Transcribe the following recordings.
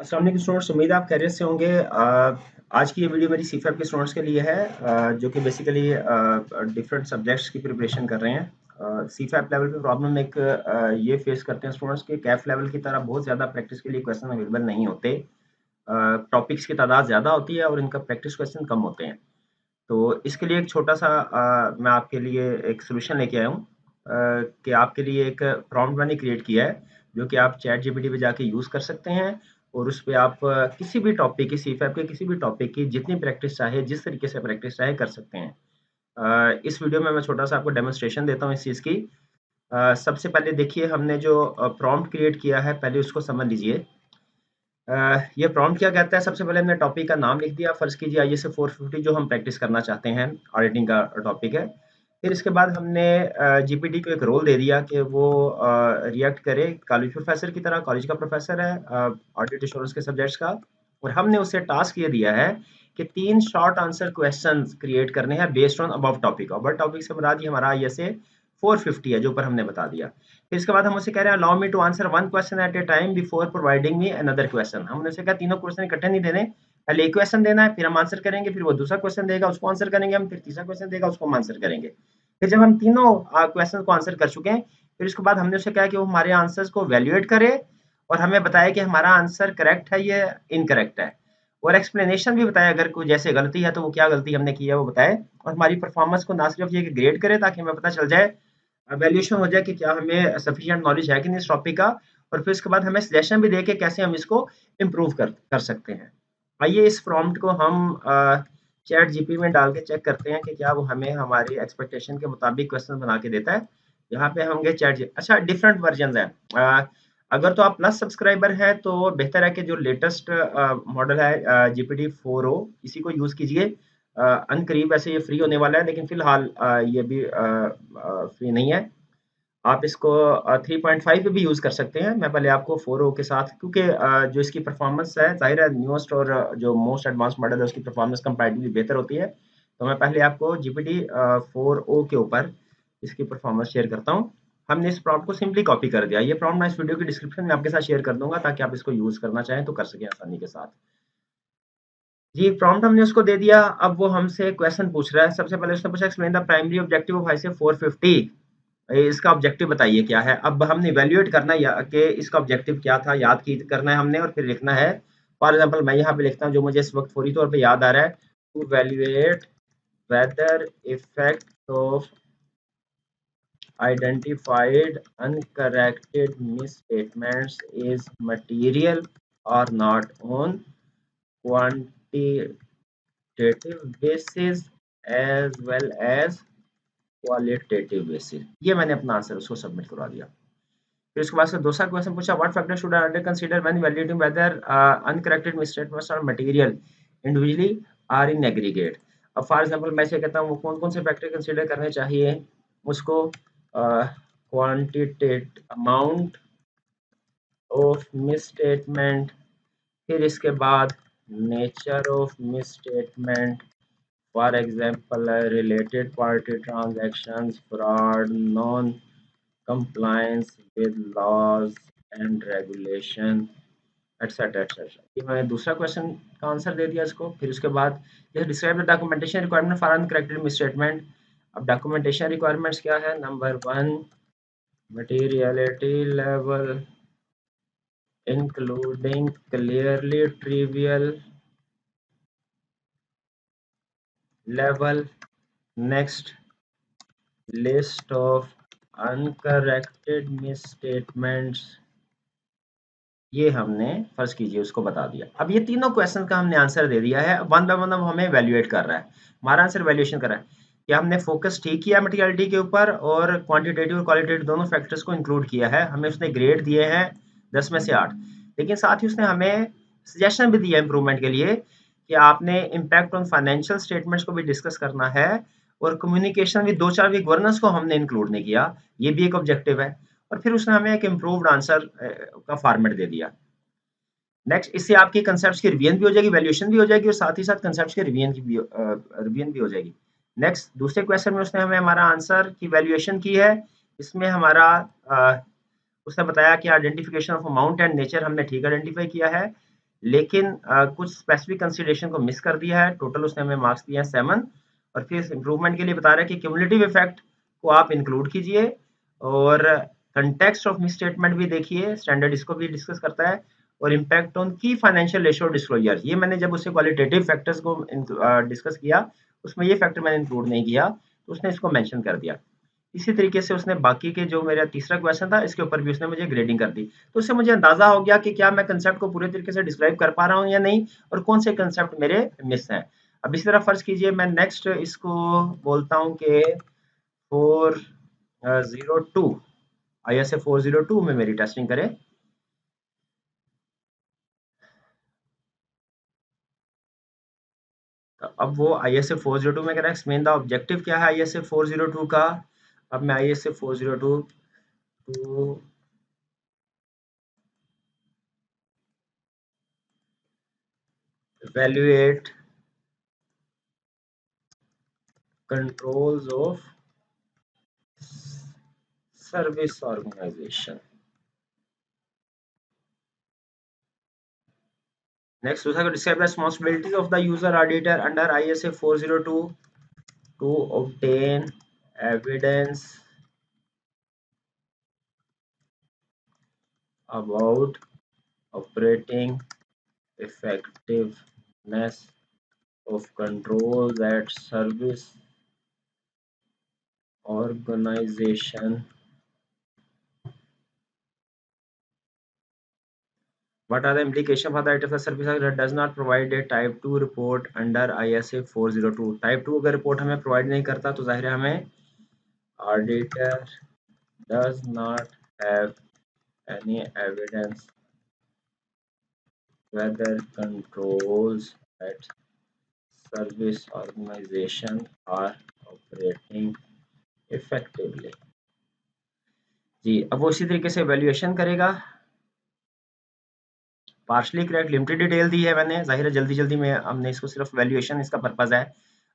अस्सलाम वालेकुम स्टूडेंट्स, उम्मीद है आप खैरियत से होंगे। आज की ये वीडियो मेरी सीफैप के स्टूडेंट्स के लिए है, जो कि बेसिकली डिफरेंट सब्जेक्ट्स की प्रिपरेशन कर रहे हैं। सीफैप लेवल पे प्रॉब्लम एक ये फेस करते हैं स्टूडेंट्स के कैफ लेवल की तरह बहुत ज़्यादा प्रैक्टिस के लिए क्वेश्चन अवेलेबल नहीं होते। टॉपिक्स की तादाद ज़्यादा होती है और इनका प्रैक्टिस क्वेश्चन कम होते हैं। तो इसके लिए एक छोटा सा मैं आपके लिए एक सोल्यूशन लेके आया हूँ, कि आपके लिए एक प्रॉम्प्ट मैंने क्रिएट किया है जो कि आप चैट जीपीटी पे जाके यूज़ कर सकते हैं। और उस पे आप किसी भी टॉपिक की सीफैप के किसी भी टॉपिक की जितनी प्रैक्टिस चाहे जिस तरीके से प्रैक्टिस चाहे कर सकते हैं। इस वीडियो में मैं छोटा सा आपको डेमोन्स्ट्रेशन देता हूँ इस चीज़ की। सबसे पहले देखिए हमने जो प्रॉम्प्ट क्रिएट किया है पहले उसको समझ लीजिए। ये प्रॉम्प्ट क्या कहता है, सबसे पहले हमने टॉपिक का नाम लिख दिया। फ़र्ज़ कीजिए आईएसए 450 जो हम प्रैक्टिस करना चाहते हैं, ऑडिटिंग का टॉपिक है। फिर इसके बाद हमने जीपीटी को एक रोल दे दिया कि वो रिएक्ट करे कॉलेज प्रोफ़ेसर की तरह। कॉलेज का प्रोफ़ेसर है ऑडिट एश्योरेंस के सब्जेक्ट्स का। और हमने उसे टास्क ये दिया है कि 3 शॉर्ट आंसर क्वेश्चंस क्रिएट करने हैं based on above topic. Above topic से मुराद ये हमारा आईएसए 450 है जो ऊपर हमने बता दिया। फिर इसके बाद हम उसे कह रहे हैं allow me to answer one question at a time before providing me another question. हमने उसे कहा तीनों क्वेश्चन इकट्ठे नहीं देने, पहले एक क्वेश्चन देना है, फिर हम आंसर करेंगे, फिर वो दूसरा क्वेश्चन देगा उसको आंसर करेंगे हम, फिर तीसरा क्वेश्चन देगा उसको हम आंसर करेंगे। फिर जब हम तीनों क्वेश्चन को आंसर कर चुके हैं, फिर उसके बाद हमने उसे कहा कि वो हमारे आंसर्स को वैल्यूएट करे और हमें बताए कि हमारा आंसर करेक्ट है या इनकरेक्ट है। और एक्सप्लेनेशन भी बताए, अगर कोई जैसे गलती है तो वो क्या गलती हमने की है वो बताए। और हमारी परफॉर्मेंस को ना सिर्फ ये कि ग्रेड करे ताकि हमें पता चल जाए, वैल्यूएशन हो जाए कि क्या हमें सफिशिएंट नॉलेज है कि नहीं इस टॉपिक का। और फिर उसके बाद हमें सजेशन भी दे के कैसे हम इसको इम्प्रूव कर कर सकते हैं। आइए इस प्रॉम्प्ट को हम चैट जीपी में डाल के चेक करते हैं कि क्या वो हमें हमारी एक्सपेक्टेशन के मुताबिक क्वेश्चन बना के देता है। यहाँ पे होंगे चैट जी, अच्छा डिफरेंट वर्जन है। अगर तो आप प्लस सब्सक्राइबर हैं तो बेहतर है कि जो लेटेस्ट मॉडल है जीपीटी 4o इसी को यूज़ कीजिए। अनकरीब वैसे ये फ्री होने वाला है, लेकिन फिलहाल ये भी फ्री नहीं है। आप इसको 3.5 पे भी यूज़ कर सकते हैं। मैं पहले आपको 4o के साथ, क्योंकि जो इसकी परफॉर्मेंस है ज़ाहिर है न्यूएस्ट और जो मोस्ट एडवांस मॉडल है उसकी परफॉर्मेंस कंपैरेटिवली बेहतर होती है। तो मैं पहले आपको जीपीटी 4o के ऊपर इसकी परफॉर्मेंस शेयर करता हूँ। हमने इस प्रॉम्प्ट को सिंपली कॉपी कर दिया। ये प्रॉम्प्ट मैं इस वीडियो की डिस्क्रिप्शन में आपके साथ शेयर कर दूँगा ताकि आप इसको यूज़ करना चाहें तो कर सकें आसानी के साथ। जी, प्रॉम्प्ट हमने उसको दे दिया। अब वो हमसे क्वेश्चन पूछ रहा है। सबसे पहले उसने पूछा explain the primary objective of ISA 450। इसका ऑब्जेक्टिव बताइए क्या है। अब हमने इवैल्यूएट करना है कि इसका ऑब्जेक्टिव क्या था, याद की करना है हमने और फिर लिखना है। फॉर एग्जांपल मैं यहाँ पे लिखता हूँ जो मुझे इस वक्त फौरी तौर पे याद आ रहा है, to evaluate whether effect of identified uncorrected misstatements is material or not on quantitative basis as well as qualitative basis। ये मैंने अपना आंसर उसको सबमिट करवा दिया। फिर उसके बाद से दूसरा क्वेश्चन पूछा what factor should I under consider when evaluating whether uncorrected misstatements are material individually or in aggregate. अब फॉर एग्जांपल मैं इसे कहता हूँ वो कौन-कौन से फैक्टर कंसीडर करने चाहिए उसको। क्वांटिटेट अमाउंट ऑफ मिसस्टेटमेंट, फिर इसके बाद nature of misstatement, for example related party transactions, fraud, non compliance with laws and regulation, etcetera etcetera. ये मैंने दूसरा क्वेश्चन का आंसर दे दिया इसको। फिर उसके बाद ये describe the documentation requirement for uncorrected misstatement. अब डॉक्यूमेंटेशन रिक्वायरमेंट्स क्या है, number 1 materiality level including clearly trivial level, next list of uncorrected misstatements। ये हमने फर्ज कीजिए उसको बता दिया। अब ये तीनों क्वेश्चन का हमने आंसर दे दिया है। वन बाय वन अब हमें वैल्यूएट कर रहा है, हमारा आंसर वैल्यूएशन कर रहा है कि हमने फोकस ठीक किया मटेरियलिटी के ऊपर और क्वांटिटेटिव और क्वालिटेटिव दोनों फैक्टर्स को इंक्लूड किया है। हमें उसने ग्रेड दिए हैं 10 में से 8, लेकिन साथ ही उसने हमें सजेशन भी दिया इम्प्रूवमेंट के लिए कि आपने इम्पैक्ट ऑन फाइनेंशियल स्टेटमेंट्स को भी डिस्कस करना है और कम्युनिकेशन विद 2-4 वीक गवर्नेंस को हमने इंक्लूड नहीं किया, ये भी एक ऑब्जेक्टिव है। और फिर उसने हमें एक इम्प्रूव्ड आंसर का फॉर्मेट दे दिया। नेक्स्ट, इससे आपकी कंसेप्ट्स की रिवीजन भी हो जाएगी, वैल्यूएशन भी हो जाएगी और साथ ही साथ कंसेप्ट्स की रिवीजन भी हो जाएगी। नेक्स्ट, दूसरे क्वेश्चन में उसने हमें हमारा आंसर की वैल्यूएशन की है। इसमें हमारा उसने बताया कि identification of amount and nature हमने ठीक आइडेंटिफाई किया है। लेकिन कुछ स्पेसिफिक कंसीडरेशन को मिस कर दिया है। टोटल उसने हमें मार्क्स दिए हैं 7 और फिर इम्प्रूवमेंट के लिए बता रहा है कि क्यूमुलेटिव इफेक्ट को आप इंक्लूड कीजिए और कंटेक्स्ट ऑफ मिस स्टेटमेंट भी देखिए, स्टैंडर्ड इसको भी डिस्कस करता है और इम्पैक्ट ऑन की फाइनेंशियल रेशियो डिस्क्लोजर। ये मैंने जब उससे क्वालिटेटिव फैक्टर्स को डिस्कस किया, उसमें ये फैक्टर मैंने इंक्लूड नहीं किया, तो उसने इसको मेंशन कर दिया। इसी तरीके से उसने बाकी के जो मेरा तीसरा क्वेश्चन था, इसके ऊपर भी उसने मुझे ग्रेडिंग कर दी। तो उससे मुझे अंदाजा हो गया कि क्या मैं कंसेप्ट को पूरे तरीके से डिस्क्राइब कर पा रहा हूँ या नहीं और कौन से कंसेप्ट मेरे मिस हैं। अब इसी तरह फर्ज कीजिए मैं नेक्स्ट इसको बोलता हूँ कि 402 ISA 402 में मेरी टेस्टिंग करें। तो अब वो ISA 402 में कह रहा है एक्सप्लेन द ऑब्जेक्टिव क्या है ISA 402 का। अब मैं ISA 402 to evaluate controls of service organization। Next, दूसरा को describe the responsibility of the user auditor under ISA 402 to obtain evidence about operating effectiveness of controls at service organization। What are the implications for the if the service organization does not provide a type 2 report under ISA 402? Type 2 अगर report हमें provide नहीं करता तो जाहिर है हमें auditor does not have any evidence whether controls at service organization are operating effectively। जी, अब वो इसी तरीके से वैल्यूएशन करेगा। पार्शली करेक्ट लिमिटेड डिटेल दी है मैंने, जाहिर है जल्दी जल्दी में हमने इसको सिर्फ वैल्यूएशन इसका पर्पज है।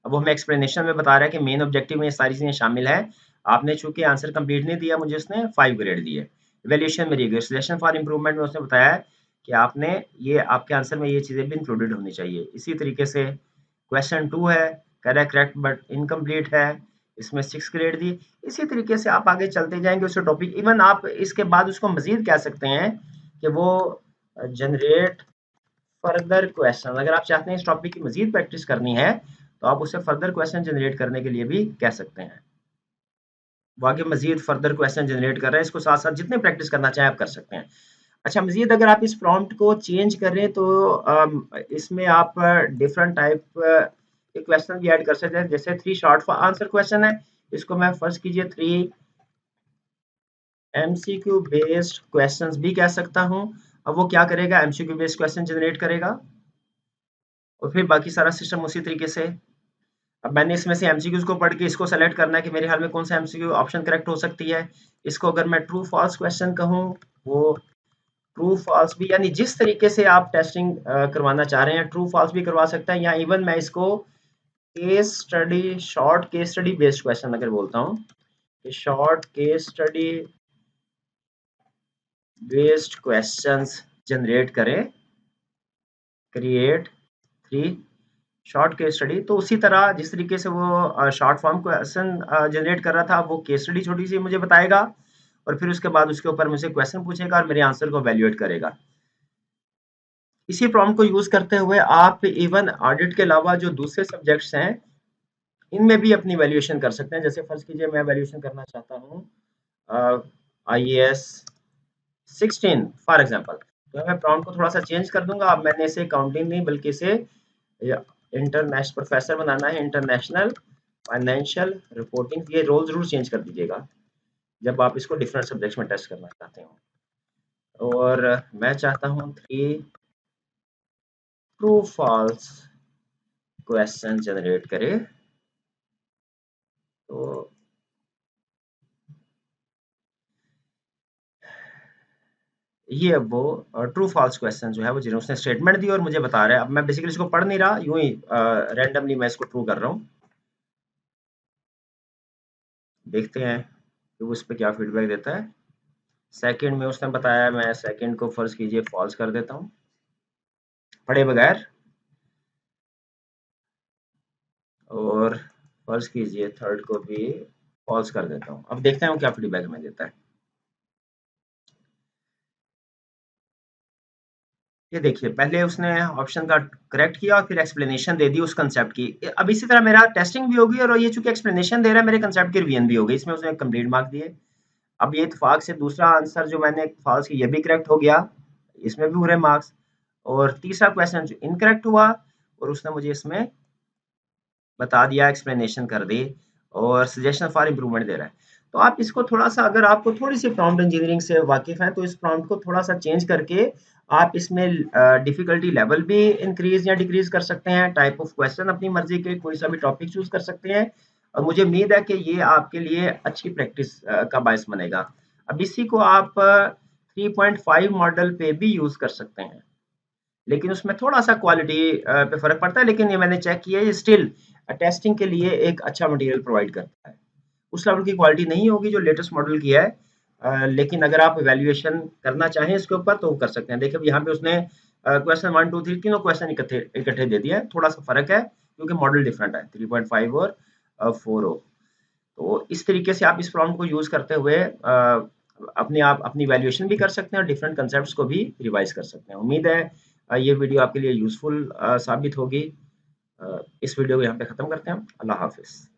अब वो हमें एक्सप्लेनेशन में बता रहा है कि मेन ऑब्जेक्टिव में ये सारी चीजें शामिल है। आपने चूंकि आंसर कंप्लीट नहीं दिया, मुझे उसने 5 ग्रेड दिए। वैल्यूएशन में सजेशन फॉर इंप्रूवमेंट में उसने बताया है कि आपने ये आपके आंसर में ये चीजें भी इंक्लूडेड होनी चाहिए। इसी तरीके से क्वेश्चन 2 है, कह रहा है करेक्ट बट इनकम्प्लीट है, इसमें 6 ग्रेड दी। इसी तरीके से आप आगे चलते जाएंगे उस टॉपिक। इवन आप इसके बाद उसको मजीद कह सकते हैं कि वो जनरेट फर्दर क्वेश्चन। अगर आप चाहते हैं इस टॉपिक की मजीद प्रैक्टिस करनी है तो आप उसे फर्दर क्वेश्चन जनरेट करने के लिए भी कह सकते हैं। वो आगे मजीद फर्दर क्वेश्चन जनरेट कर रहे हैं, इसको साथ साथ जितने प्रैक्टिस करना चाहें आप कर सकते हैं। अच्छा, मजीद अगर आप इस प्रॉम्प्ट को चेंज करें तो इसमें आप डिफरेंट टाइप के क्वेश्चन भी ऐड कर सकते हैं। जैसे 3 शॉर्ट आंसर क्वेश्चन है, इसको मैं फर्स्ट कीजिए 3 MCQ बेस्ड क्वेश्चंस भी कह सकता हूं। अब वो क्या करेगा, MCQ बेस्ड क्वेश्चन जनरेट करेगा और फिर बाकी सारा सिस्टम उसी तरीके से। अब मैंने इसमें से एमसीक्यूज को पढ़ के इसको सेलेक्ट करना है कि मेरे ख्याल में कौन सा एमसीक्यू ऑप्शन करेक्ट हो सकती है। इसको अगर मैं ट्रू फॉल्स क्वेश्चन कहूँ, वो ट्रू फॉल्स भी, यानी जिस तरीके से आप टेस्टिंग करवाना चाह रहे हैं ट्रू फॉल्स भी करवा सकता है, या इवन मैं इसको case study short case study based question अगर बोलता हूँ कि short case study based questions generate करें, क्रिएट 3 शॉर्ट केस स्टडी। तो उसी तरह जिस तरीके से वो शॉर्ट फॉर्म क्वेश्चन जनरेट कर रहा था, वो केस स्टडी छोटी सी मुझे बताएगा और फिर उसके बाद उसके ऊपर मुझसे क्वेश्चन पूछेगा और मेरे आंसर को वैल्यूएट करेगा। इसी प्रॉम्प्ट को यूज करते हुए आप इवन ऑडिट के अलावा जो दूसरे सब्जेक्ट्स हैं इनमें भी अपनी वैल्यूएशन कर सकते हैं। जैसे फर्ज कीजिए मैं वैल्यूएशन करना चाहता हूँ IAS 16 फॉर एग्जांपल, तो मैं प्रॉम्प्ट को थोड़ा सा चेंज कर दूंगा। अब मैंने इसे काउंटिंग नहीं बल्कि इसे इंटरनेशनल प्रोफेसर बनाना है, इंटरनेशनल फाइनेंशियल रिपोर्टिंग। ये रोल जरूर चेंज कर दीजिएगा जब आप इसको डिफरेंट सब्जेक्ट्स में टेस्ट करना चाहते हो। और मैं चाहता हूँ 3 ट्रू फॉल्स क्वेश्चन जनरेट करे। तो ये अब वो ट्रू फॉल्स क्वेश्चन जो है वो जिन्होंने उसने स्टेटमेंट दी और मुझे बता रहा है। अब मैं बेसिकली इसको पढ़ नहीं रहा, यूं ही रैंडमली मैं इसको ट्रू कर रहा हूँ। देखते हैं कि वो उस पर क्या फीडबैक देता है। सेकंड में उसने बताया, मैं सेकंड को फर्ज कीजिए फॉल्स कर देता हूँ। पढ़े बगैर। और फर्ज कीजिए थर्ड को भी फॉल्स कर देता हूँ। अब देखते हैं वो क्या फीडबैक हमें देता है। ये देखिए पहले उसने ऑप्शन का करेक्ट किया और फिर एक्सप्लेनेशन दे दी उस कंसेप्ट की। अब इसी तरह मेरा टेस्टिंग भी होगी और ये चूंकि एक्सप्लेनेशन दे रहा है मेरे कंसेप्ट की रिवीजन भी होगी, इसमें उसने कंप्लीट मार्क दिए। अब ये इत्तेफाक से दूसरा आंसर जो मैंने फॉल्स की ये भी करेक्ट हो गया, इसमें भी पूरे मार्क्स। और तीसरा क्वेश्चन जो इनकरेक्ट हुआ और उसने मुझे इसमें बता दिया, एक्सप्लेनेशन कर दी और सजेशन फॉर इम्प्रूवमेंट दे रहा है। तो आप इसको थोड़ा-सा, अगर आपको थोड़ी-सी प्रॉम्प्ट इंजीनियरिंग से वाकिफ़ हैं, तो इस प्रॉम्प्ट को थोड़ा-सा चेंज करके आप इसमें डिफ़िकल्टी लेवल भी इंक्रीज़ या डिक्रीज़ कर सकते हैं। टाइप ऑफ क्वेश्चन अपनी मर्ज़ी के कोई सा भी टॉपिक चूज़ कर सकते हैं और मुझे उम्मीद है कि ये आपके लिए अच्छी प्रैक्टिस का बायस बनेगा। अब इसी को आप 3.5 मॉडल पे भी यूज़ कर सकते हैं। लेकिन उसमें थोड़ा-सा क्वालिटी पे फ़र्क पड़ता है, लेकिन ये मैंने चेक किया है, ये स्टिल टेस्टिंग के लिए एक अच्छा मटेरियल प्रोवाइड करता है। उस लेवल की क्वालिटी नहीं होगी जो लेटेस्ट मॉडल की है, लेकिन अगर आप इवैल्यूएशन करना चाहें इसके ऊपर तो कर सकते हैं। देखिए अब यहाँ पे उसने क्वेश्चन 1, 2, 3 तीनों क्वेश्चन इकट्ठे इकट्ठे दे दिए हैं। थोड़ा-सा फ़र्क है क्योंकि मॉडल डिफरेंट है, 3.5 और 4 हो। तो इस तरीके से आप इस प्रॉम्प्ट को यूज़ करते हुए अपने आप अपनी वैल्यूएशन भी कर सकते हैं और डिफरेंट कंसेप्ट्स को भी रिवाइज कर सकते हैं। उम्मीद है ये वीडियो आपके लिए यूज़फुल साबित होगी। इस वीडियो को यहाँ पे ख़त्म करते हैं। अल्लाह हाफ़िज़।